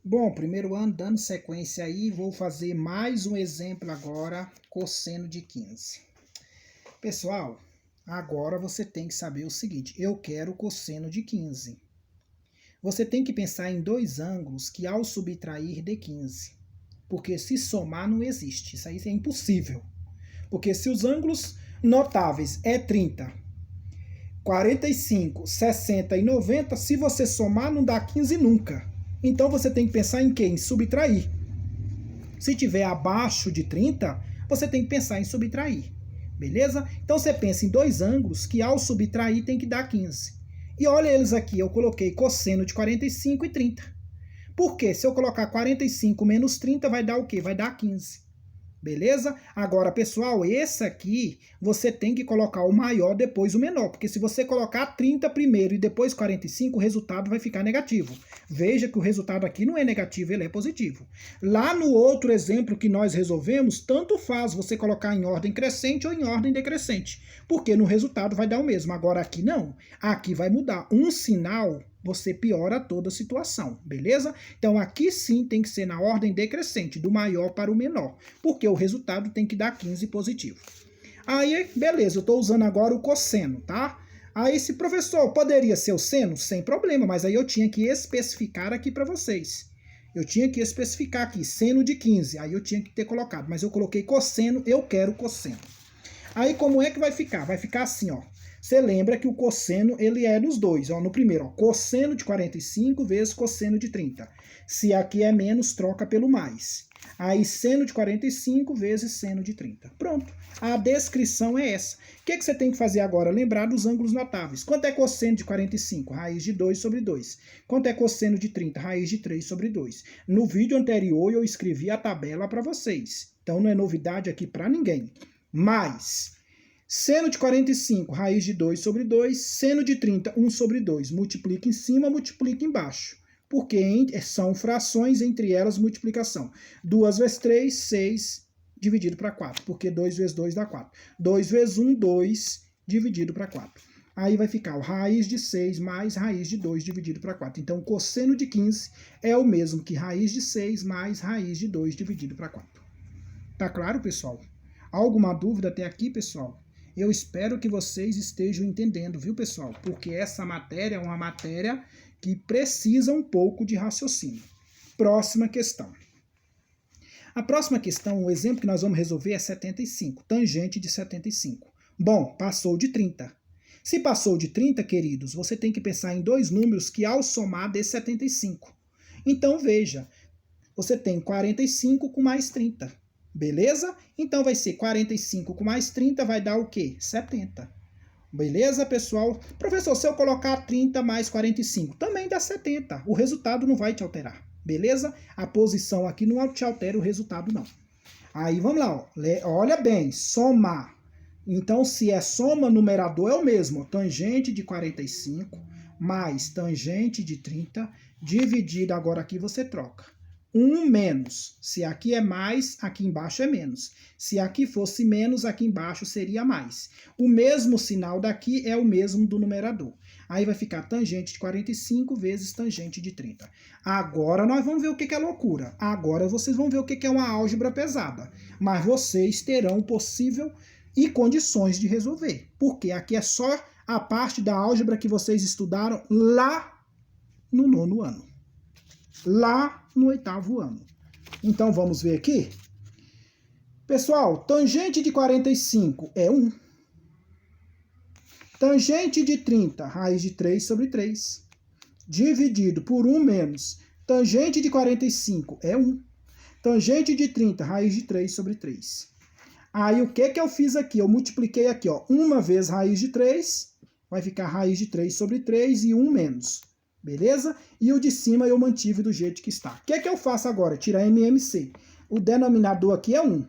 Bom, primeiro ano, dando sequência aí, vou fazer mais um exemplo agora, cosseno de 15. Pessoal, agora você tem que saber o seguinte, eu quero cosseno de 15. Você tem que pensar em dois ângulos que ao subtrair dê 15. Porque se somar não existe, isso aí é impossível. Porque se os ângulos notáveis é 30, 45, 60 e 90, se você somar não dá 15 nunca. Então você tem que pensar em quê? Em subtrair. Se tiver abaixo de 30, você tem que pensar em subtrair. Beleza? Então você pensa em dois ângulos que ao subtrair tem que dar 15. E olha eles aqui, eu coloquei cosseno de 45 e 30. Por quê? Se eu colocar 45 menos 30 vai dar o quê? Vai dar 15. Beleza? Agora, pessoal, esse aqui você tem que colocar o maior depois o menor, porque se você colocar 30 primeiro e depois 45, o resultado vai ficar negativo. Veja que o resultado aqui não é negativo, ele é positivo. Lá no outro exemplo que nós resolvemos, tanto faz você colocar em ordem crescente ou em ordem decrescente, porque no resultado vai dar o mesmo. Agora aqui não, aqui vai mudar. Um sinal você piora toda a situação, beleza? Então aqui sim tem que ser na ordem decrescente, do maior para o menor, porque o resultado tem que dar 15 positivo. Aí, beleza, eu estou usando agora o cosseno, tá? Aí, se professor, poderia ser o seno? Sem problema, mas aí eu tinha que especificar aqui para vocês. Eu tinha que especificar aqui, seno de 15, aí eu tinha que ter colocado, mas eu coloquei cosseno, eu quero cosseno. Aí como é que vai ficar? Vai ficar assim, ó. Você lembra que o cosseno, ele é nos dois. Ó, no primeiro, ó, cosseno de 45 vezes cosseno de 30. Se aqui é menos, troca pelo mais. Aí, seno de 45 vezes seno de 30. Pronto. A descrição é essa. O que você tem que fazer agora? Lembrar dos ângulos notáveis. Quanto é cosseno de 45? Raiz de 2 sobre 2. Quanto é cosseno de 30? Raiz de 3 sobre 2. No vídeo anterior, eu escrevi a tabela para vocês. Então, não é novidade aqui para ninguém. Mais seno de 45, raiz de 2 sobre 2, seno de 30, 1 sobre 2. Multiplica em cima, multiplica embaixo. Porque são frações, entre elas multiplicação. 2 vezes 3, 6, dividido para 4. Porque 2 vezes 2 dá 4. 2 vezes 1, 2, dividido para 4. Aí vai ficar o raiz de 6 mais raiz de 2 dividido para 4. Então, o cosseno de 15 é o mesmo que raiz de 6 mais raiz de 2 dividido para 4. Tá claro, pessoal? Alguma dúvida até aqui, pessoal? Eu espero que vocês estejam entendendo, viu, pessoal? Porque essa matéria é uma matéria que precisa um pouco de raciocínio. Próxima questão. A próxima questão, o exemplo que nós vamos resolver é 75, tangente de 75. Bom, passou de 30. Se passou de 30, queridos, você tem que pensar em dois números que ao somar dê 75. Então, veja, você tem 45 com mais 30. Beleza? Então vai ser 45 com mais 30 vai dar o quê? 70. Beleza, pessoal? Professor, se eu colocar 30 mais 45, também dá 70. O resultado não vai te alterar. Beleza? A posição aqui não te altera o resultado, não. Aí, vamos lá. Ó. Olha bem, somar. Então, se é soma, numerador é o mesmo. Tangente de 45 mais tangente de 30, dividido, agora aqui você troca. 1 menos. Se aqui é mais, aqui embaixo é menos. Se aqui fosse menos, aqui embaixo seria mais. O mesmo sinal daqui é o mesmo do numerador. Aí vai ficar tangente de 45 vezes tangente de 30. Agora nós vamos ver o que é loucura. Agora vocês vão ver o que é uma álgebra pesada. Mas vocês terão possível e condições de resolver. Porque aqui é só a parte da álgebra que vocês estudaram lá no 9º ano. Lá no 8º ano. Então, vamos ver aqui. Pessoal, tangente de 45 é 1. Tangente de 30, raiz de 3 sobre 3. Dividido por 1 menos. Tangente de 45 é 1. Tangente de 30, raiz de 3 sobre 3. Aí, o que eu fiz aqui? Eu multipliquei aqui, ó. 1 vezes raiz de 3, vai ficar raiz de 3 sobre 3 e 1 menos. Beleza? E o de cima eu mantive do jeito que está. O que eu faço agora? Tirar MMC. O denominador aqui é 1.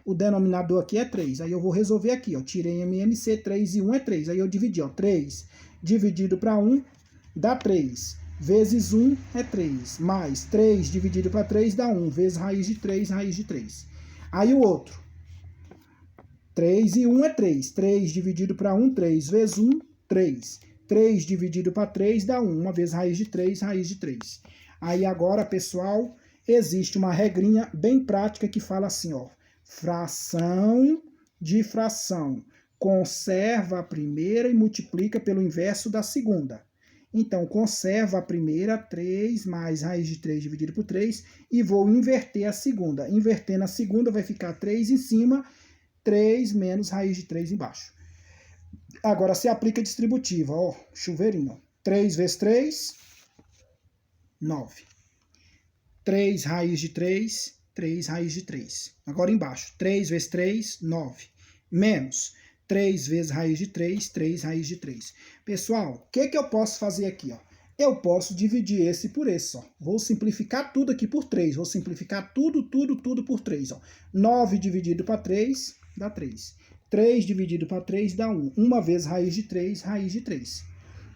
O denominador aqui é 3. Aí eu vou resolver aqui, ó. Tirei MMC, 3 e 1 é 3. Aí eu dividi, ó. 3 dividido para 1 dá 3. Vezes 1 é 3. Mais 3 dividido para 3 dá 1. Vezes raiz de 3, raiz de 3. Aí o outro. 3 e 1 é 3. 3 dividido para 1, 3. Vezes 1, 3. 3 dividido para 3 dá 1. Uma vez raiz de 3, raiz de 3. Aí agora, pessoal, existe uma regrinha bem prática que fala assim, ó. Fração de fração. Conserva a primeira e multiplica pelo inverso da segunda. Então, conservo a primeira, 3 mais raiz de 3 dividido por 3, e vou inverter a segunda. Invertendo a segunda, vai ficar 3 em cima, 3 menos raiz de 3 embaixo. Agora, se aplica a distributiva, ó, chuveirinho. 3 vezes 3, 9. 3 raiz de 3, 3 raiz de 3. Agora embaixo, 3 vezes 3, 9. Menos 3 vezes raiz de 3, 3 raiz de 3. Pessoal, o que eu posso fazer aqui? Ó? Eu posso dividir esse por esse. Ó. Vou simplificar tudo aqui por 3. Vou simplificar tudo por 3. Ó. 9 dividido para 3 dá 3. 3 dividido para 3 dá 1. 1 vezes raiz de 3, raiz de 3.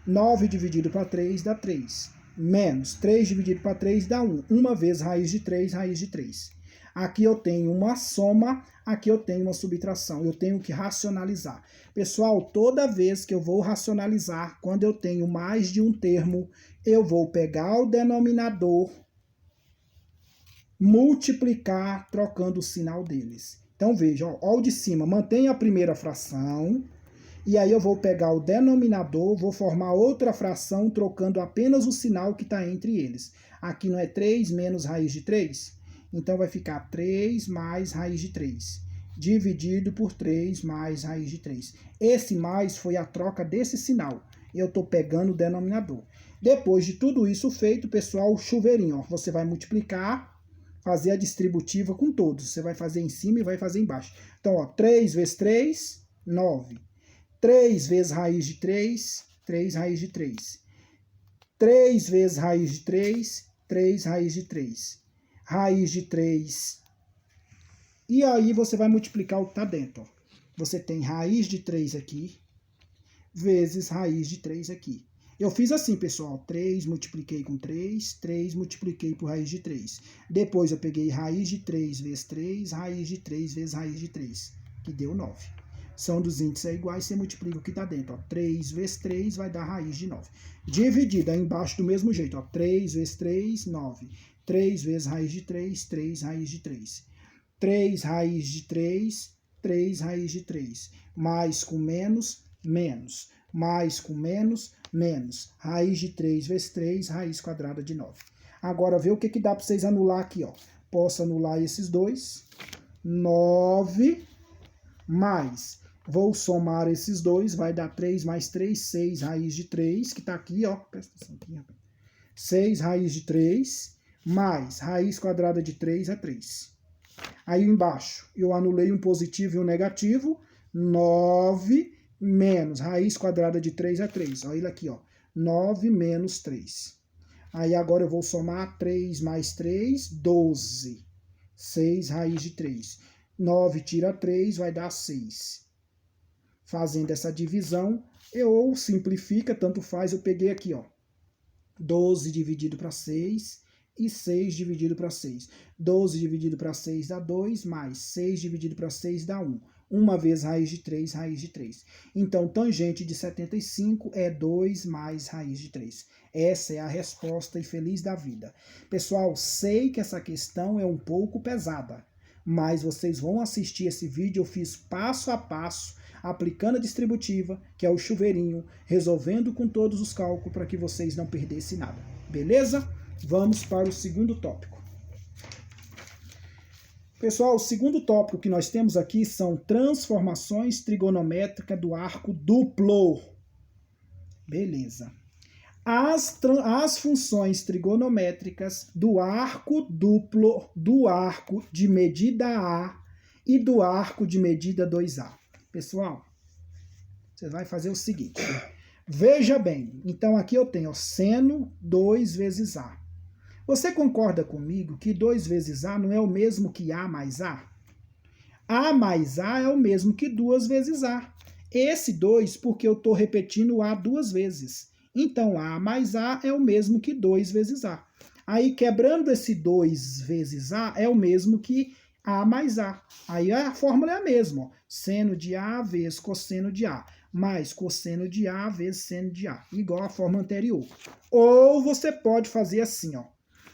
9 dividido para 3 dá 3. Menos 3 dividido para 3 dá 1. 1 vezes raiz de 3, raiz de 3. Aqui eu tenho uma soma, aqui eu tenho uma subtração. Eu tenho que racionalizar. Pessoal, toda vez que eu vou racionalizar, quando eu tenho mais de um termo, eu vou pegar o denominador, multiplicar, trocando o sinal deles. Então veja, ó o de cima, mantenha a primeira fração, e aí eu vou pegar o denominador, vou formar outra fração, trocando apenas o sinal que está entre eles. Aqui não é 3 menos raiz de 3? Então vai ficar 3 mais raiz de 3, dividido por 3 mais raiz de 3. Esse mais foi a troca desse sinal. Eu estou pegando o denominador. Depois de tudo isso feito, pessoal, chuveirinho, ó, você vai multiplicar, fazer a distributiva com todos. Você vai fazer em cima e vai fazer embaixo. Então, ó, 3 vezes 3, 9. 3 vezes raiz de 3, 3 raiz de 3. 3 vezes raiz de 3, 3 raiz de 3. Raiz de 3. E aí você vai multiplicar o que está dentro. Ó. Você tem raiz de 3 aqui, vezes raiz de 3 aqui. Eu fiz assim, pessoal. 3 multipliquei com 3, 3 multipliquei por raiz de 3. Depois eu peguei raiz de 3 vezes 3, raiz de 3 vezes raiz de 3, que deu 9. São dos índices iguais, você multiplica o que está dentro. Ó. 3 vezes 3 vai dar raiz de 9. Dividida aí embaixo do mesmo jeito. Ó. 3 vezes 3, 9. 3 vezes raiz de 3, 3 raiz de 3. 3 raiz de 3, 3 raiz de 3. Mais com menos, menos. Mais com menos, menos. Raiz de 3 vezes 3, raiz quadrada de 9. Agora, vê o que dá para vocês anular aqui. Ó. Posso anular esses dois. 9 mais... Vou somar esses dois, vai dar 3 mais 3, 6 raiz de 3, que está aqui, ó. Presta atenção aqui, rapaz. 6 raiz de 3, mais raiz quadrada de 3 é 3. Aí embaixo, eu anulei um positivo e um negativo. 9 menos raiz quadrada de 3 é 3. Olha ele aqui, ó. 9 menos 3. Aí agora eu vou somar 3 mais 3, 12. 6 raiz de 3. 9 tira 3, vai dar 6. Fazendo essa divisão, ou simplifica, tanto faz, eu peguei aqui, ó, 12 dividido para 6 e 6 dividido para 6. 12 dividido para 6 dá 2, mais 6 dividido para 6 dá 1. 1 vezes raiz de 3, raiz de 3. Então, tangente de 75 é 2 mais raiz de 3. Essa é a resposta e feliz da vida. Pessoal, sei que essa questão é um pouco pesada, mas vocês vão assistir esse vídeo, eu fiz passo a passo, aplicando a distributiva, que é o chuveirinho, resolvendo com todos os cálculos para que vocês não perdessem nada. Beleza? Vamos para o segundo tópico. Pessoal, o segundo tópico que nós temos aqui são transformações trigonométricas do arco duplo. Beleza. As funções trigonométricas do arco duplo, do arco de medida A e do arco de medida 2A. Pessoal, você vai fazer o seguinte. Veja bem, então aqui eu tenho seno 2 vezes A. Você concorda comigo que 2 vezes A não é o mesmo que A mais A? A mais A é o mesmo que 2 vezes A. Esse 2 porque eu estou repetindo A 2 vezes. Então, A mais A é o mesmo que 2 vezes A. Aí, quebrando esse 2 vezes A, é o mesmo que A mais A. Aí a fórmula é a mesma. Ó. Seno de A vezes cosseno de A. Mais cosseno de A vezes seno de A. Igual a forma anterior. Ou você pode fazer assim, ó.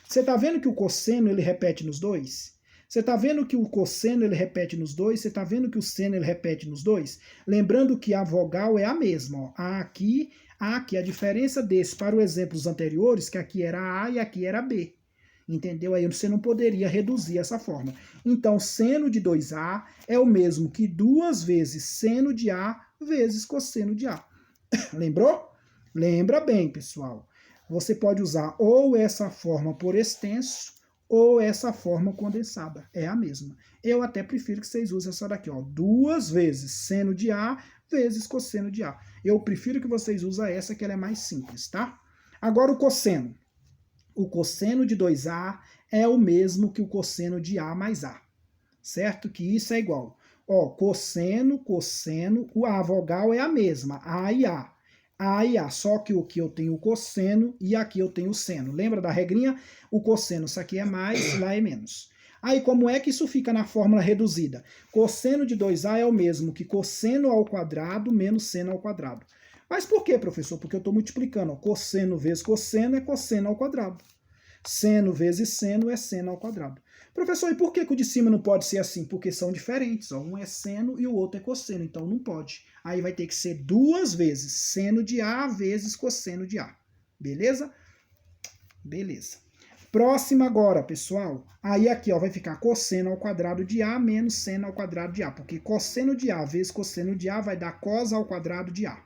Você está vendo que o cosseno ele repete nos dois? Você está vendo que o cosseno ele repete nos dois? Você está vendo que o seno ele repete nos dois? Lembrando que a vogal é a mesma. Ó. A aqui. A diferença desse para os exemplos anteriores, que aqui era A e aqui era B. Entendeu? Aí você não poderia reduzir essa forma. Então, seno de 2A é o mesmo que 2 vezes seno de A vezes cosseno de A. Lembrou? Lembra bem, pessoal. Você pode usar ou essa forma por extenso ou essa forma condensada. É a mesma. Eu até prefiro que vocês usem essa daqui, ó. 2 vezes seno de A vezes cosseno de A. Eu prefiro que vocês usem essa, que ela é mais simples, tá? Agora o cosseno. O cosseno de 2A é o mesmo que o cosseno de A mais A. Certo? Que isso é igual. Ó, cosseno, a vogal é a mesma, A e A. A e A, só que aqui eu tenho o cosseno e aqui eu tenho o seno. Lembra da regrinha? O cosseno, isso aqui é mais, lá é menos. Aí, como é que isso fica na fórmula reduzida? Cosseno de 2A é o mesmo que cosseno ao quadrado menos seno ao quadrado. Mas por quê, professor? Porque eu estou multiplicando. Ó. Cosseno vezes cosseno é cosseno ao quadrado. Seno vezes seno é seno ao quadrado. Professor, e por que o de cima não pode ser assim? Porque são diferentes. Ó. Um é seno e o outro é cosseno, então não pode. Aí vai ter que ser 2 vezes seno de A vezes cosseno de A. Beleza? Beleza. Próximo agora, pessoal. Aí aqui ó, vai ficar cosseno ao quadrado de A menos seno ao quadrado de A. Porque cosseno de A vezes cosseno de A vai dar cos ao quadrado de A.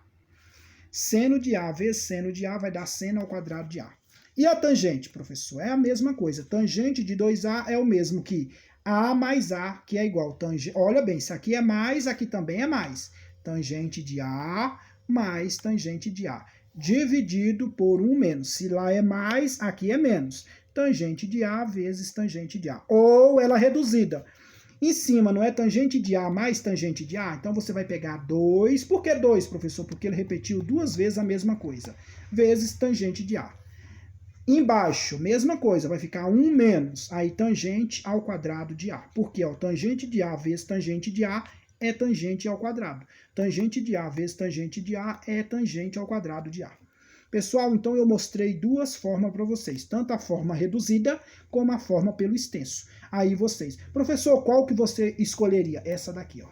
Seno de A vezes seno de A vai dar seno ao quadrado de A. E a tangente, professor? É a mesma coisa. Tangente de 2A é o mesmo que A mais A, que é igual. Olha bem, isso aqui é mais, aqui também é mais. Tangente de A mais tangente de A. Dividido por 1 menos. Se lá é mais, aqui é menos. Tangente de A vezes tangente de A. Ou ela reduzida. Em cima não é tangente de A mais tangente de A? Então você vai pegar 2. Por que 2, professor? Porque ele repetiu 2 vezes a mesma coisa. Vezes tangente de A. Embaixo, mesma coisa, vai ficar 1 menos, aí tangente ao quadrado de A. Porque ó, tangente de A vezes tangente de A é tangente ao quadrado. Tangente de A vezes tangente de A é tangente ao quadrado de A. Pessoal, então eu mostrei 2 formas para vocês, tanto a forma reduzida como a forma pelo extenso. Aí vocês, professor, qual que você escolheria? Essa daqui, ó.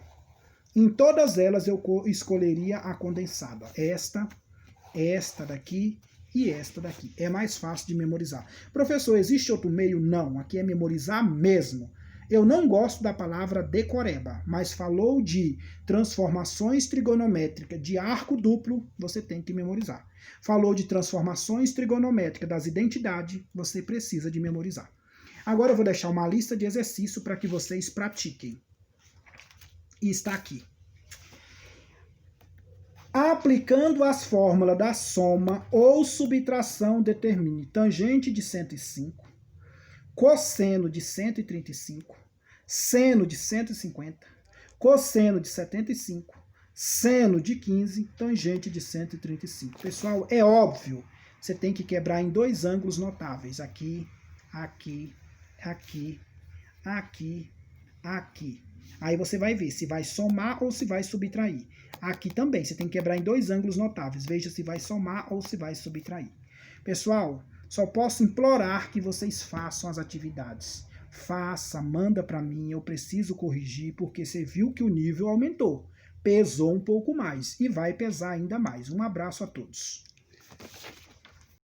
Em todas elas eu escolheria a condensada. Esta daqui e esta daqui. É mais fácil de memorizar. Professor, existe outro meio? Não, aqui é memorizar mesmo. Eu não gosto da palavra decoreba, mas falou de transformações trigonométricas de arco duplo, você tem que memorizar. Falou de transformações trigonométricas das identidades, você precisa de memorizar. Agora eu vou deixar uma lista de exercício para que vocês pratiquem. E está aqui. Aplicando as fórmulas da soma ou subtração, determine tangente de 105, cosseno de 135, seno de 150, cosseno de 75, seno de 15, tangente de 135. Pessoal, é óbvio, você tem que quebrar em 2 ângulos notáveis. Aqui, aqui, aqui, aqui, aqui. Aí você vai ver se vai somar ou se vai subtrair. Aqui também, você tem que quebrar em 2 ângulos notáveis. Veja se vai somar ou se vai subtrair. Pessoal, só posso implorar que vocês façam as atividades. Faça, manda para mim, eu preciso corrigir, porque você viu que o nível aumentou. Pesou um pouco mais e vai pesar ainda mais. Um abraço a todos.